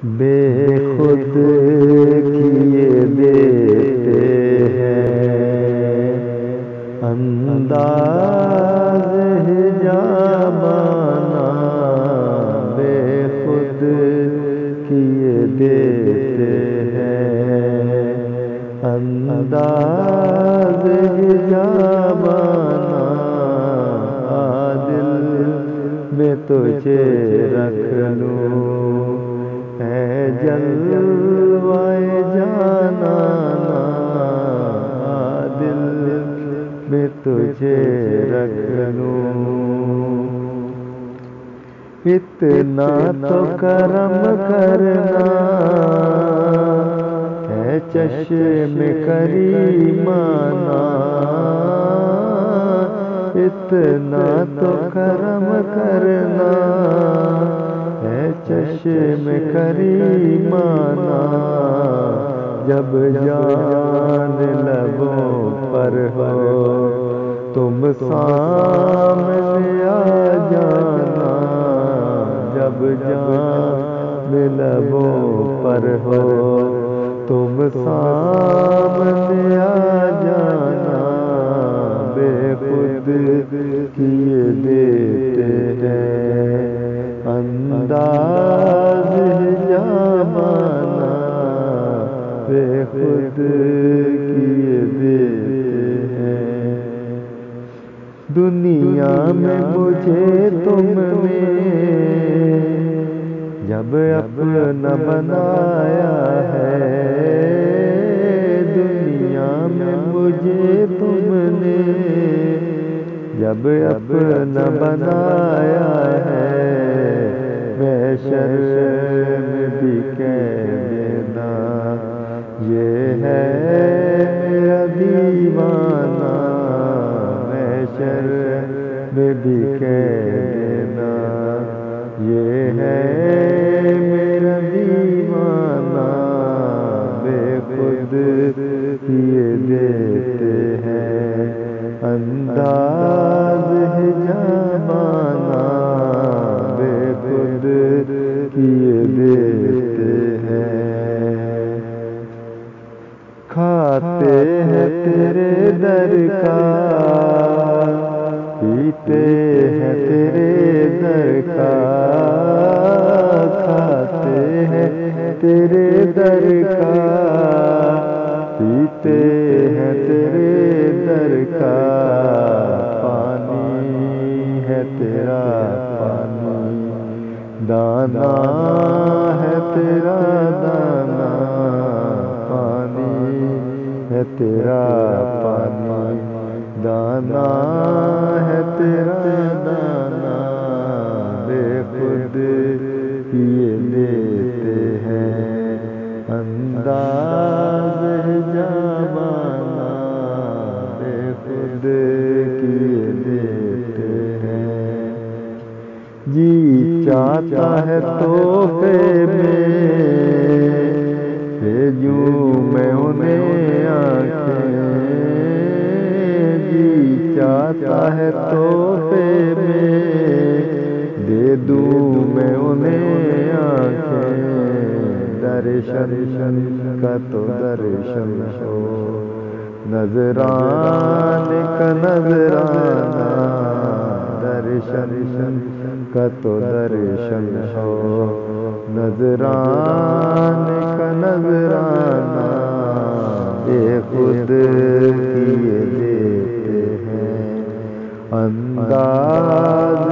بے خود کیے دیتے ہیں انداز حجابانہ، بے خود کیے دیتے ہیں انداز حجابانہ، دل میں تجھے رکھ لوں ہے جلوائے جانانا، دل میں تجھے رکھ لوں۔ اتنا تو کرم کرنا ہے چشم کریمانہ، اتنا تو کرم کرنا ہے چشم کریمانہ، جب جان لبوں پر ہو تم سامنے آ جانا، جب جان لبوں پر ہو تم سامنے آ جانا، بے خود کیے دیتے ہیں انداز حجابانہ، بے خود کیے دیتے ہیں۔ دنیا میں مجھے تم نے جب اپنا بنایا ہے، دنیا میں مجھے تم نے جب اپنا بنایا ہے، محشر میں بھی کہہ دینا یہ ہے میرا دیوانہ، محشر میں بھی کہہ دینا یہ ہے میرا دیوانہ، بے خود کیے دیتے ہیں انداز حجابانہ، بے خود کیے دیتے ہیں۔ کھاتے ہیں تیرے در کا، پیتے ہیں تیرے در کا، کھاتے ہیں تیرے در کا، پیتے ہیں تیرے در کا، پانی ہے تیرا پانی، دانا ہے تیرا دانا، پانی ہے تیرا پانی، دانا ہے تیرا دانا، بے خود کیے دیتے ہیں انداز حجابانہ، بے خود کیے دیتے ہیں۔ جی چاہتا ہے تحفے میں بھیجوں میں انہیں آنکھیں، جی چاہتا ہے تحفے میں دے دوں میں انہیں آنکھیں، درشن کا تو درشن ہو، نذرانے کا نذرانہ، درشن کا تو درشن ہو، نذرانے کا نذرانہ، بے خود کیے دیتے ہیں انداز